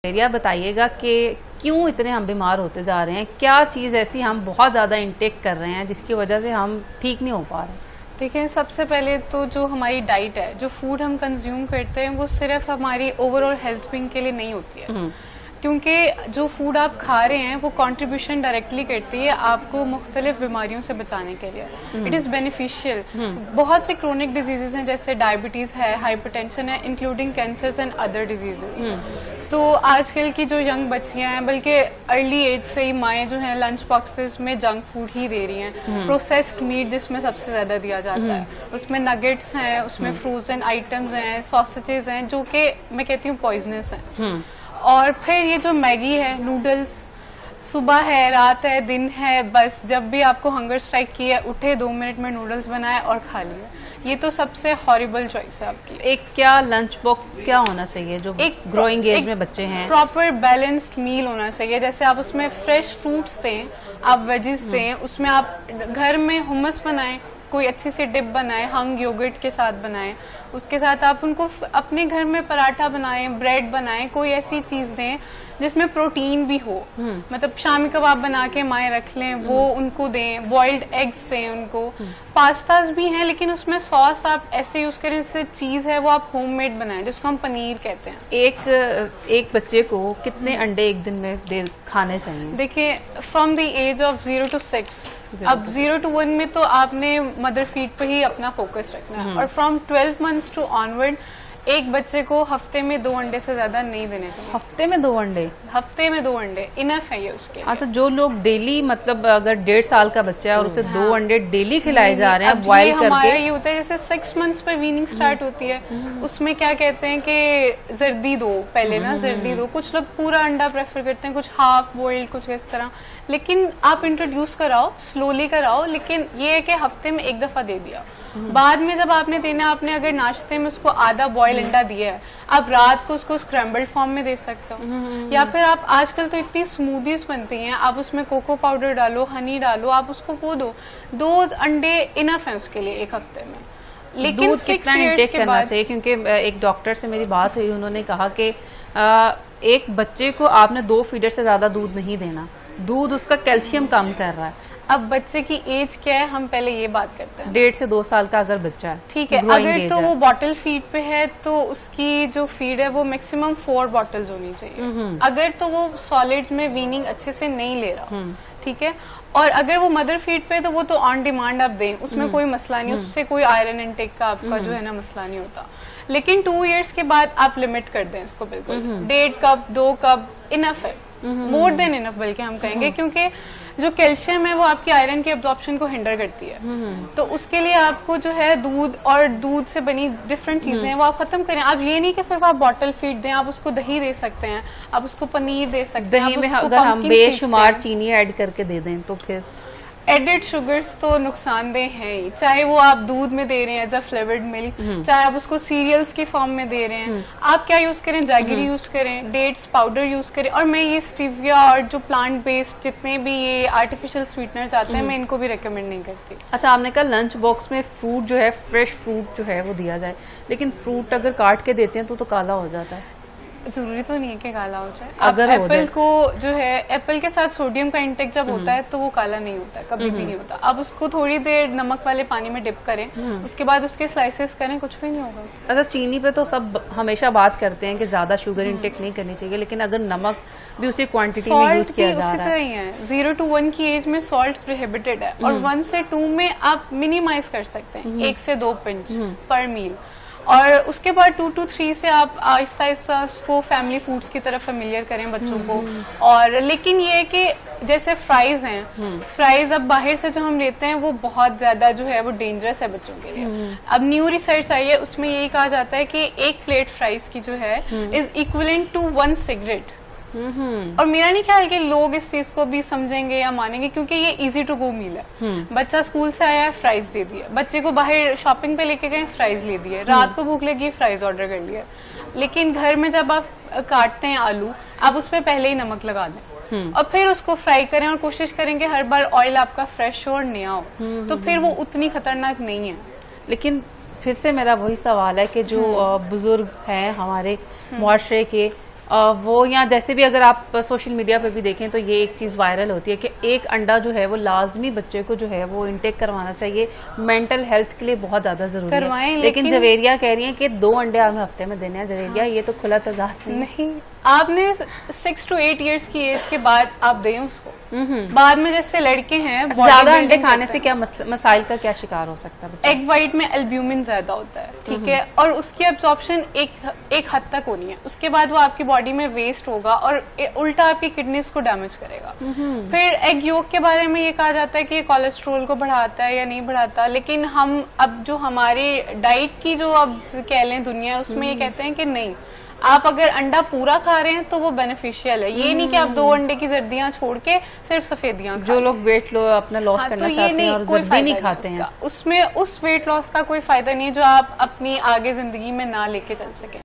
Area बताइएगा कि क्यों इतने हम बीमार होते जा रहे हैं, क्या चीज़ ऐसी हम बहुत ज़्यादा इंटेक कर रहे हैं जिसकी वजह से हम ठीक नहीं हो पा रहे? देखिए, सबसे पहले तो जो हमारी डाइट है, जो फूड हम कंज्यूम करते हैं, वो सिर्फ हमारी ओवरऑल हेल्थ बिंग के लिए नहीं होती है, क्योंकि जो फूड आप खा रहे हैं वो कंट्रीब्यूशन डायरेक्टली करती है आपको मुख्तलिफ बीमारियों से बचाने के लिए। It is beneficial. बहुत से क्रोनिक डिजीजेज हैं, जैसे डायबिटीज़ है, हाइपरटेंशन है, including cancers and other diseases. तो आजकल की जो यंग बच्चियां हैं, बल्कि अर्ली एज से ही माएँ जो हैं लंच बॉक्सेस में जंक फूड ही दे रही हैं। प्रोसेस्ड मीट जिसमें सबसे ज़्यादा दिया जाता है, उसमें नगेट्स हैं, उसमें फ्रोजन आइटम्स हैं, सॉसेजेस हैं, जो कि मैं कहती हूँ पॉइजनस हैं। और फिर ये जो मैगी है, नूडल्स, सुबह है, रात है, दिन है, बस जब भी आपको हंगर स्ट्राइक किया, उठे 2 मिनट में नूडल्स बनाए और खा लिया। ये तो सबसे हॉरिबल चॉइस है आपकी। एक क्या लंच बॉक्स क्या होना चाहिए जो एक ग्रोइंग एज में बच्चे हैं? प्रॉपर बैलेंस्ड मील होना चाहिए। जैसे आप उसमें फ्रेश फ्रूट्स दें, आप वेजिस दें, उसमें आप घर में हुमस बनाएं, कोई अच्छी सी डिप बनाएं, हंग योगर्ट के साथ बनाएं, उसके साथ आप उनको अपने घर में पराठा बनाएं, ब्रेड बनाएं, कोई ऐसी चीज दें जिसमें प्रोटीन भी हो। मतलब शामी कबाब बना के माएँ रख लें, वो उनको दें, बॉइल्ड एग्स दें उनको। पास्ताज भी हैं, लेकिन उसमें सॉस आप ऐसे यूज करें जैसे चीज है वो आप होममेड बनाएं, जिसको हम पनीर कहते हैं। एक बच्चे को कितने अंडे एक दिन में खाने चाहिए? देखिए, from the age of 0 to 6, अब 0 to 1 में तो आपने मदर फीड पे ही अपना फोकस रखना है, और फ्रॉम 12 months टू ऑनवर्ड एक बच्चे को हफ्ते में 2 अंडे से ज्यादा नहीं देने चाहिए। हफ्ते में 2 अंडे? हफ्ते में 2 अंडे इनफ है ये उसके। अच्छा, जो लोग डेली, मतलब अगर 1.5 साल का बच्चा है और उसे 2 अंडे डेली खिलाए जा रहे हैं बॉयल करके। हमारा ये होता है जैसे 6 months पे वीनिंग स्टार्ट होती है, उसमें क्या कहते हैं कि जर्दी दो पहले ना, जर्दी दो। कुछ लोग पूरा अंडा प्रेफर करते हैं, कुछ हाफ बॉइल्ड, कुछ इस तरह। लेकिन आप इंट्रोड्यूस कराओ, स्लोली कराओ, लेकिन ये है कि हफ्ते में 1 दफा दे दिया। बाद में जब आपने देना, आपने अगर नाश्ते में उसको आधा बॉयल अंडा दिया है, आप रात को उसको स्क्रैम्बल्ड फॉर्म में दे सकते हो। या फिर आप, आजकल तो इतनी स्मूदीज बनती हैं, आप उसमें कोको पाउडर डालो, हनी डालो, आप उसको वो दो। 2 अंडे इनफ है उसके लिए 1 हफ्ते में। लेकिन दूध कितना इंटेक करना चाहिए? क्योंकि एक डॉक्टर से मेरी बात हुई, उन्होंने कहा कि एक बच्चे को आपने 2 फीडर से ज्यादा दूध नहीं देना, दूध उसका कैल्शियम कम कर रहा है। अब बच्चे की एज क्या है, हम पहले ये बात करते हैं। 1.5 से 2 साल का अगर बच्चा है, ठीक है, अगर तो वो बॉटल फीड पे है तो उसकी जो फीड है वो मैक्सिमम 4 बॉटल्स होनी चाहिए। अगर तो वो सॉलिड्स में वीनिंग अच्छे से नहीं ले रहा, ठीक है। और अगर वो मदर फीड पे तो वो तो ऑन डिमांड आप दें, उसमें कोई मसला नहीं, उससे कोई आयरन इनटेक का आपका जो है ना मसला नहीं होता। लेकिन 2 years के बाद आप लिमिट कर दें इसको, बिल्कुल 1.5 कप 2 कप इनफ है, मोर देन इनफ बल्कि हम कहेंगे, क्योंकि जो कैल्शियम है वो आपकी आयरन के एब्जॉर्प्शन को हिंडर करती है। तो उसके लिए आपको जो है दूध और दूध से बनी डिफरेंट चीजें हैं वो आप खत्म करें। आप ये नहीं कि सिर्फ आप बॉटल फीड दें, आप उसको दही दे सकते हैं, आप उसको पनीर दे सकते हैं। दही में अगर हम बेशुमार चीनी ऐड करके दे दें तो फिर एडेड शुगर्स तो नुकसानदेह हैं ही, चाहे वो आप दूध में दे रहे हैं एज अ फ्लेवर्ड मिल्क, चाहे आप उसको सीरियल्स की फॉर्म में दे रहे हैं। आप क्या यूज करें, जैगरी यूज करें, डेट्स पाउडर यूज करें। और मैं ये स्टीविया और जो प्लांट बेस्ड जितने भी ये आर्टिफिशियल स्वीटनर्स आते हैं, मैं इनको भी रिकमेंड नहीं करती। अच्छा, आपने कहा लंच बॉक्स में फ्रूट जो है, फ्रेश फ्रूट जो है वो दिया जाए, लेकिन फ्रूट अगर काट के देते हैं तो काला हो जाता है। जरूरी तो नहीं है कि काला हो जाए। अगर एप्पल को जो है, एप्पल के साथ सोडियम का इंटेक जब होता है तो वो काला नहीं होता, कभी भी नहीं होता। अब उसको थोड़ी देर नमक वाले पानी में डिप करें, उसके बाद उसके स्लाइसेस करें, कुछ भी नहीं होगा उसको। अच्छा, चीनी पे तो सब हमेशा बात करते हैं कि ज्यादा शुगर इंटेक नहीं करनी चाहिए, लेकिन अगर नमक भी उसी क्वांटिटी में यूज किया जा रहा है। 0 to 1 की एज में सॉल्ट प्रोहिबिटेड है, और 1 से 2 में आप मिनिमाइज कर सकते हैं, 1 से 2 पिंच पर मील। और उसके बाद 2 to 3 से आप आहिस्ता आहिस्ता उसको फैमिली फूड्स की तरफ फेमिलियर करें बच्चों को। और लेकिन ये है कि जैसे फ्राइज हैं, फ्राइज अब बाहर से जो हम लेते हैं वो बहुत ज्यादा जो है वो डेंजरस है बच्चों के लिए। अब न्यू रिसर्च आई है, उसमें यही कहा जाता है कि 1 प्लेट फ्राइज की जो है इज इक्विवेलेंट टू 1 सिगरेट। और मेरा नहीं ख्याल कि लोग इस चीज को भी समझेंगे या मानेंगे, क्योंकि ये इजी टू गो मील है। बच्चा स्कूल से आया है, फ्राइज दे दिया, बच्चे को बाहर शॉपिंग पे लेके गए, फ्राइज ले दिए, रात को भूख लगी, फ्राइज ऑर्डर कर लिया। लेकिन घर में जब आप काटते हैं आलू, आप उस पर पहले ही नमक लगा दें और फिर उसको फ्राई करें, और कोशिश करें कि हर बार ऑयल आपका फ्रेश हो और नया हो, तो फिर वो उतनी खतरनाक नहीं है। लेकिन फिर से मेरा वही सवाल है कि जो बुजुर्ग हैं हमारे मुआशरे के, वो या जैसे भी अगर आप सोशल मीडिया पे भी देखें तो ये एक चीज वायरल होती है कि एक अंडा जो है वो लाजमी बच्चे को जो है वो इंटेक करवाना चाहिए, मेंटल हेल्थ के लिए बहुत ज्यादा जरूरी है। लेकिन जवेरिया कह रही है कि 2 अंडे हमें हफ्ते में देने हैं। जवेरिया ये तो खुला तजाद नहीं, आपने 6 to 8 इयर्स की एज के बाद आप दें उसको। बाद में जैसे लड़के हैं ज्यादा अंडे खाने से क्या मसाइल का क्या शिकार हो सकता है? एग वाइट में एल्ब्यूमिन ज्यादा होता है, ठीक है, और उसकी एब्जॉर्प्शन एक हद तक होनी है, उसके बाद वो आपकी बॉडी में वेस्ट होगा और उल्टा आपकी किडनीज को डैमेज करेगा। फिर एग योक के बारे में ये कहा जाता है कि ये कोलेस्ट्रोल को बढ़ाता है या नहीं बढ़ाता, लेकिन हम अब जो हमारी डाइट की जो अब कह लें दुनिया है उसमें ये कहते हैं कि नहीं, आप अगर अंडा पूरा खा रहे हैं तो वो बेनिफिशियल है। ये नहीं कि आप 2 अंडे की जर्दियां छोड़ के सिर्फ सफेदियां, जो लोग वेट अपना लॉस करना चाहते हैं और जर्दी नहीं खाते हैं, उसमें उस वेट लॉस का कोई फायदा नहीं है जो आप अपनी आगे जिंदगी में ना लेके चल सके।